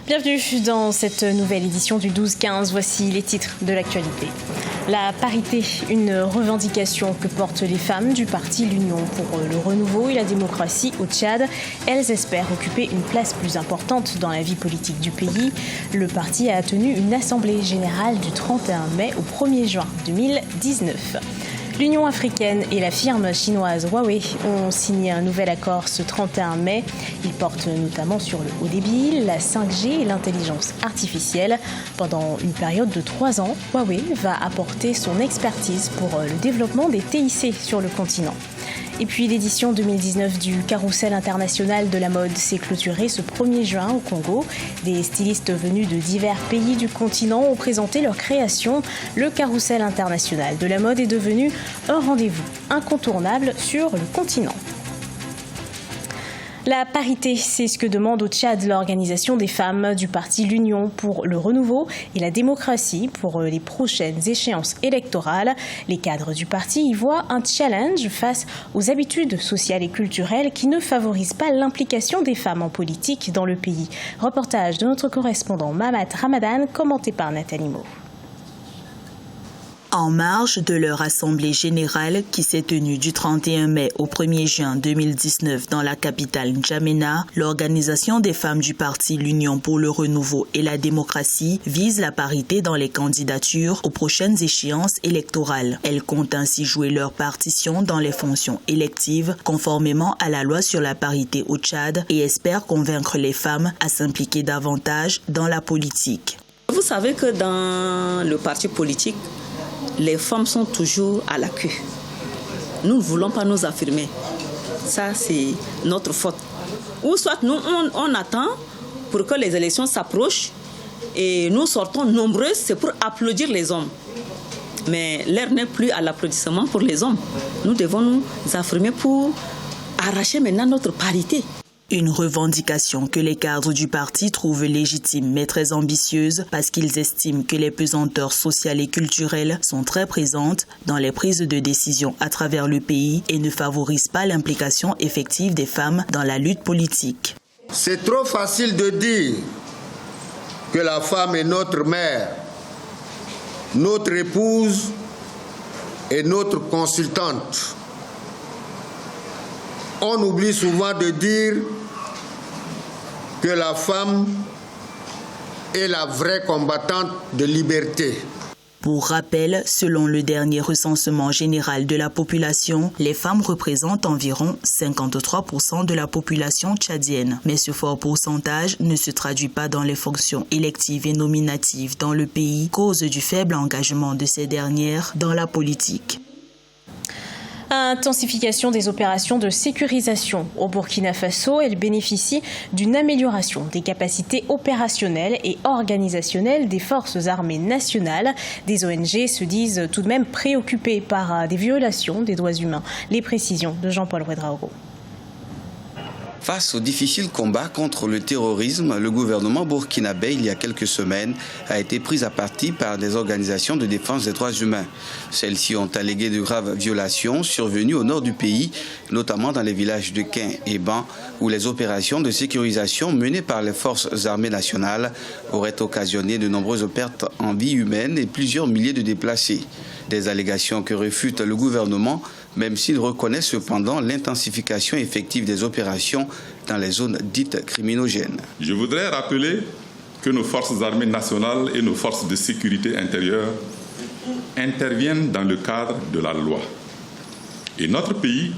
Bienvenue dans cette nouvelle édition du 12-15. Voici les titres de l'actualité. La parité, une revendication que portent les femmes du parti L'Union pour le renouveau et la démocratie au Tchad. Elles espèrent occuper une place plus importante dans la vie politique du pays. Le parti a tenu une assemblée générale du 31 mai au 1er juin 2019. L'Union africaine et la firme chinoise Huawei ont signé un nouvel accord ce 31 mai. Il porte notamment sur le haut débit, la 5G et l'intelligence artificielle. Pendant une période de 3 ans, Huawei va apporter son expertise pour le développement des TIC sur le continent. Et puis l'édition 2019 du Carrousel international de la mode s'est clôturée ce 1er juin au Congo. Des stylistes venus de divers pays du continent ont présenté leurs créations. Le Carrousel international de la mode est devenu un rendez-vous incontournable sur le continent. La parité, c'est ce que demande au Tchad l'organisation des femmes du parti L'Union pour le renouveau et la démocratie pour les prochaines échéances électorales. Les cadres du parti y voient un challenge face aux habitudes sociales et culturelles qui ne favorisent pas l'implication des femmes en politique dans le pays. Reportage de notre correspondant Mamat Ramadan, commenté par Nathalie Mo. En marge de leur assemblée générale qui s'est tenue du 31 mai au 1er juin 2019 dans la capitale N'Djamena, l'organisation des femmes du parti L'Union pour le renouveau et la démocratie vise la parité dans les candidatures aux prochaines échéances électorales. Elles comptent ainsi jouer leur partition dans les fonctions électives conformément à la loi sur la parité au Tchad et espèrent convaincre les femmes à s'impliquer davantage dans la politique. Vous savez que dans le parti politique, les femmes sont toujours à la queue. Nous ne voulons pas nous affirmer. Ça, c'est notre faute. Ou soit nous, on attend pour que les élections s'approchent et nous sortons nombreuses, c'est pour applaudir les hommes. Mais l'heure n'est plus à l'applaudissement pour les hommes. Nous devons nous affirmer pour arracher maintenant notre parité. Une revendication que les cadres du parti trouvent légitime mais très ambitieuse parce qu'ils estiment que les pesanteurs sociales et culturelles sont très présentes dans les prises de décision à travers le pays et ne favorisent pas l'implication effective des femmes dans la lutte politique. C'est trop facile de dire que la femme est notre mère, notre épouse et notre consultante. On oublie souvent de dire que la femme est la vraie combattante de liberté. Pour rappel, selon le dernier recensement général de la population, les femmes représentent environ 53% de la population tchadienne. Mais ce fort pourcentage ne se traduit pas dans les fonctions électives et nominatives dans le pays, cause du faible engagement de ces dernières dans la politique. Intensification des opérations de sécurisation au Burkina Faso, elle bénéficie d'une amélioration des capacités opérationnelles et organisationnelles des forces armées nationales. Des ONG se disent tout de même préoccupées par des violations des droits humains. Les précisions de Jean-Paul Ouedraogo. Face au difficile combat contre le terrorisme, le gouvernement burkinabé, il y a quelques semaines, a été pris à partie par des organisations de défense des droits humains. Celles-ci ont allégué de graves violations survenues au nord du pays, notamment dans les villages de Quin et Ban, où les opérations de sécurisation menées par les forces armées nationales auraient occasionné de nombreuses pertes en vie humaine et plusieurs milliers de déplacés. Des allégations que réfute le gouvernement, même s'il reconnaît cependant l'intensification effective des opérations dans les zones dites criminogènes. Je voudrais rappeler que nos forces armées nationales et nos forces de sécurité intérieure interviennent dans le cadre de la loi. Et notre pays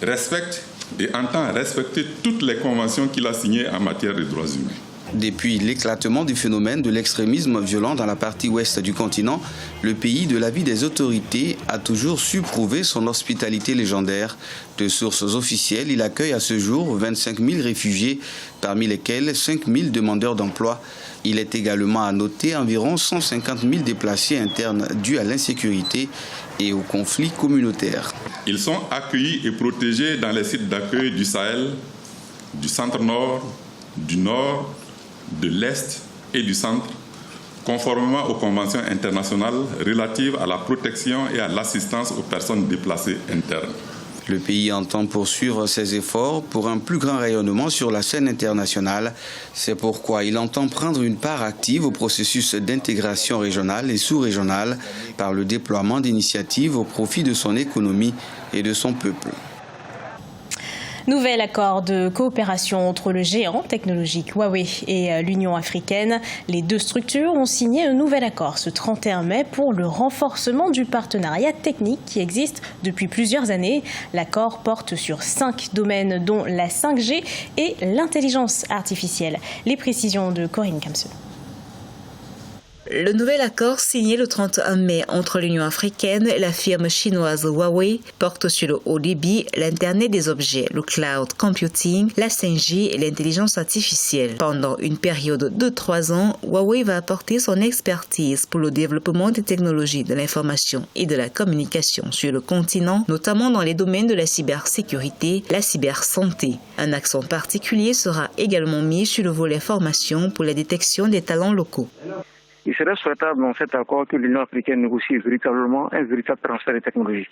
respecte et entend respecter toutes les conventions qu'il a signées en matière de droits humains. Depuis l'éclatement du phénomène de l'extrémisme violent dans la partie ouest du continent, le pays, de l'avis des autorités, a toujours su prouver son hospitalité légendaire. De sources officielles, il accueille à ce jour 25 000 réfugiés, parmi lesquels 5 000 demandeurs d'emploi. Il est également à noter environ 150 000 déplacés internes dus à l'insécurité et aux conflits communautaires. Ils sont accueillis et protégés dans les sites d'accueil du Sahel, du centre-nord, du nord, de l'Est et du Centre, conformément aux conventions internationales relatives à la protection et à l'assistance aux personnes déplacées internes. Le pays entend poursuivre ses efforts pour un plus grand rayonnement sur la scène internationale. C'est pourquoi il entend prendre une part active au processus d'intégration régionale et sous-régionale par le déploiement d'initiatives au profit de son économie et de son peuple. Nouvel accord de coopération entre le géant technologique Huawei et l'Union africaine. Les deux structures ont signé un nouvel accord ce 31 mai pour le renforcement du partenariat technique qui existe depuis plusieurs années. L'accord porte sur 5 domaines dont la 5G et l'intelligence artificielle. Les précisions de Corinne Kamsel. Le nouvel accord signé le 31 mai entre l'Union africaine et la firme chinoise Huawei porte sur le haut débit, l'Internet des objets, le cloud computing, la 5G et l'intelligence artificielle. Pendant une période de 3 ans, Huawei va apporter son expertise pour le développement des technologies de l'information et de la communication sur le continent, notamment dans les domaines de la cybersécurité, la cybersanté. Un accent particulier sera également mis sur le volet formation pour la détection des talents locaux. Il serait souhaitable dans cet accord que l'Union africaine négocie véritablement un véritable transfert de technologie.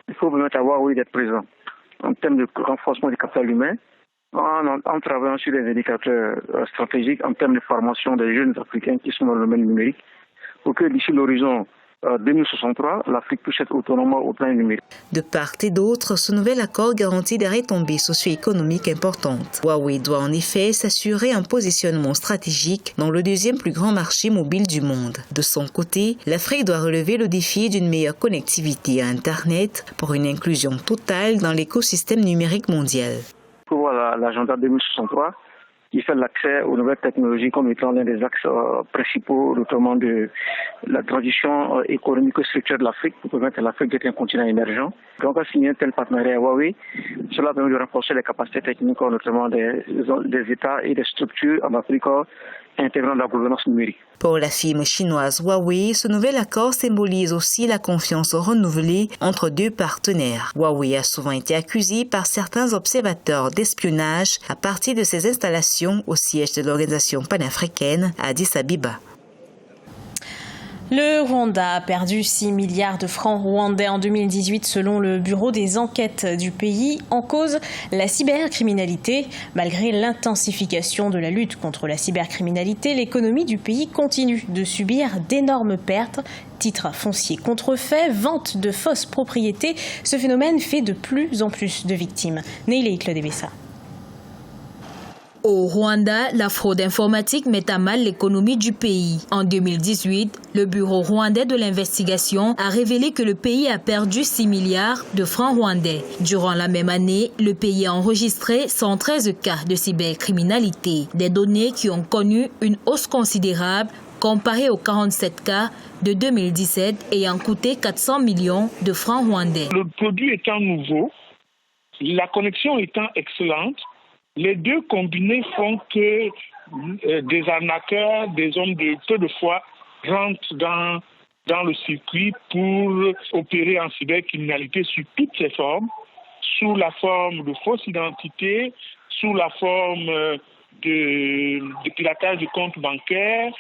Il faut permettre à Huawei d'être présent en termes de renforcement du capital humain, en travaillant sur les indicateurs stratégiques, en termes de formation des jeunes africains qui sont dans le domaine numérique, pour que d'ici l'horizon 2063, l'Afrique puisse être autonome au plan numérique. De part et d'autre, ce nouvel accord garantit des retombées socio-économiques importantes. Huawei doit en effet s'assurer un positionnement stratégique dans le deuxième plus grand marché mobile du monde. De son côté, l'Afrique doit relever le défi d'une meilleure connectivité à Internet pour une inclusion totale dans l'écosystème numérique mondial. Pour voir l'agenda 2063, qui fait l'accès aux nouvelles technologies comme étant l'un des axes principaux, notamment de la transition économique et structurelle de l'Afrique, pour permettre à l'Afrique d'être un continent émergent. Donc, à signer un tel partenariat à Huawei, cela permet de renforcer les capacités techniques, notamment des États et des structures en Afrique intégrant la gouvernance numérique. Pour la firme chinoise Huawei, ce nouvel accord symbolise aussi la confiance renouvelée entre deux partenaires. Huawei a souvent été accusé par certains observateurs d'espionnage à partir de ses installations au siège de l'organisation panafricaine à Addis Abeba. Le Rwanda a perdu 6 milliards de francs rwandais en 2018 selon le bureau des enquêtes du pays. En cause, la cybercriminalité. Malgré l'intensification de la lutte contre la cybercriminalité, l'économie du pays continue de subir d'énormes pertes. Titres fonciers contrefaits, vente de fausses propriétés, ce phénomène fait de plus en plus de victimes. Neilei Claude-Bessa. Au Rwanda, la fraude informatique met à mal l'économie du pays. En 2018, le Bureau rwandais de l'investigation a révélé que le pays a perdu 6 milliards de francs rwandais. Durant la même année, le pays a enregistré 113 cas de cybercriminalité, des données qui ont connu une hausse considérable comparé aux 47 cas de 2017 ayant coûté 400 millions de francs rwandais. Le produit étant nouveau, la connexion étant excellente, les deux combinés font que des arnaqueurs, des hommes de peu de foi rentrent dans le circuit pour opérer en cybercriminalité sous toutes ses formes, sous la forme de fausses identités, sous la forme de piratage de comptes bancaires.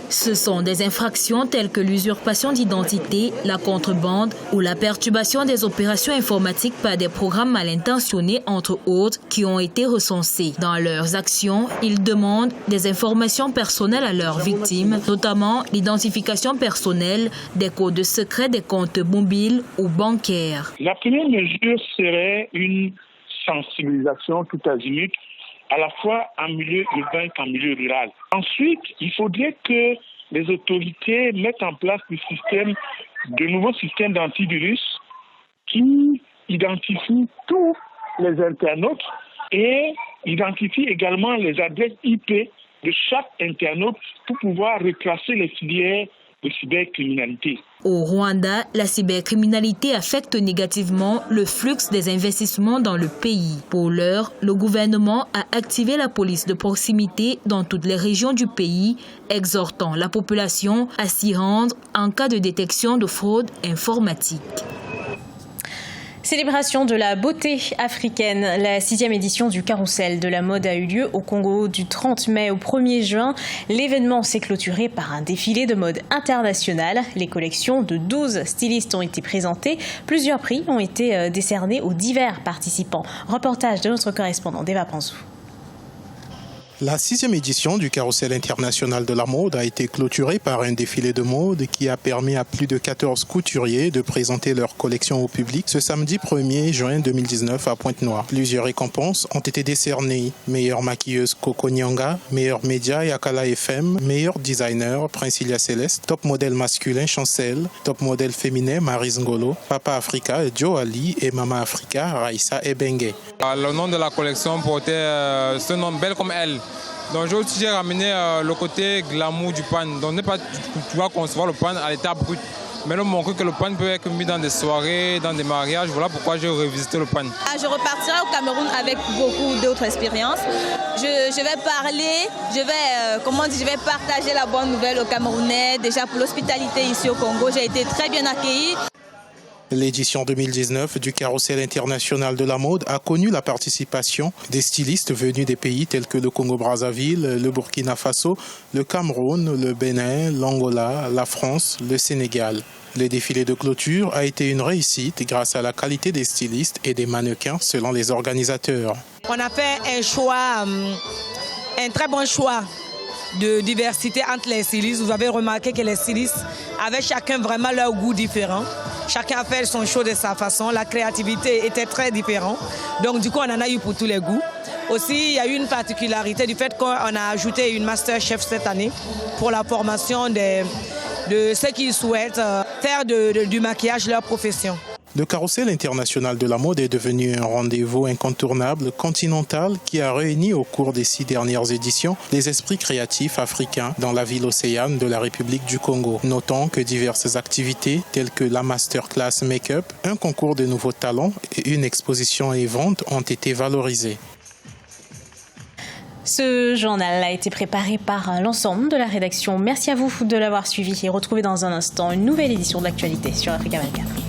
Ce sont des infractions telles que l'usurpation d'identité, la contrebande ou la perturbation des opérations informatiques par des programmes mal intentionnés, entre autres, qui ont été recensés. Dans leurs actions, ils demandent des informations personnelles à leurs victimes, notamment l'identification personnelle, des codes secrets des comptes mobiles ou bancaires. La première mesure serait une sensibilisation tout azimut, à la fois en milieu urbain qu'en milieu rural. Ensuite, il faudrait que les autorités mettent en place de nouveaux systèmes d'antivirus qui identifient tous les internautes et identifient également les adresses IP de chaque internaute pour pouvoir retracer les filières de cybercriminalité. Au Rwanda, la cybercriminalité affecte négativement le flux des investissements dans le pays. Pour l'heure, le gouvernement a activé la police de proximité dans toutes les régions du pays, exhortant la population à s'y rendre en cas de détection de fraude informatique. Célébration de la beauté africaine. La 6e édition du Carrousel de la mode a eu lieu au Congo du 30 mai au 1er juin. L'événement s'est clôturé par un défilé de mode international. Les collections de 12 stylistes ont été présentées. Plusieurs prix ont été décernés aux divers participants. Reportage de notre correspondant Deva Pansou. La 6e édition du Carrousel international de la mode a été clôturée par un défilé de mode qui a permis à plus de 14 couturiers de présenter leur collection au public ce samedi 1er juin 2019 à Pointe-Noire. Plusieurs récompenses ont été décernées. Meilleure maquilleuse Coco Nyanga, meilleure média Yakala FM, meilleur designer Princilia Céleste, top modèle masculin Chancel, top modèle féminin Maris Ngolo, Papa Africa Joe Ali et Mama Africa Raissa Ebengue. Le nom de la collection portait ce nom Belle comme elle. Donc j'ai ramené le côté glamour du pan. Donc n'est pas tu vas concevoir le pan à l'état brut, mais nous montrer que le pan peut être mis dans des soirées, dans des mariages. Voilà pourquoi j'ai revisité le pan. Je repartirai au Cameroun avec beaucoup d'autres expériences. Je vais parler, je vais partager la bonne nouvelle aux Camerounais. Déjà pour l'hospitalité ici au Congo, j'ai été très bien accueillie. L'édition 2019 du Carrousel international de la mode a connu la participation des stylistes venus des pays tels que le Congo-Brazzaville, le Burkina Faso, le Cameroun, le Bénin, l'Angola, la France, le Sénégal. Le défilé de clôture a été une réussite grâce à la qualité des stylistes et des mannequins selon les organisateurs. On a fait un très bon choix de diversité entre les stylistes. Vous avez remarqué que les stylistes avaient chacun vraiment leur goût différent. Chacun a fait son show de sa façon. La créativité était très différente. Donc du coup, on en a eu pour tous les goûts. Aussi, il y a eu une particularité du fait qu'on a ajouté une master chef cette année pour la formation de ceux qui souhaitent faire du maquillage leur profession. Le Carrousel international de la mode est devenu un rendez-vous incontournable continental qui a réuni au cours des 6 dernières éditions les esprits créatifs africains dans la ville océane de la République du Congo. Notons que diverses activités telles que la masterclass make-up, un concours de nouveaux talents et une exposition et vente ont été valorisées. Ce journal a été préparé par l'ensemble de la rédaction. Merci à vous de l'avoir suivi et retrouvez dans un instant une nouvelle édition de l'actualité sur Africa 24.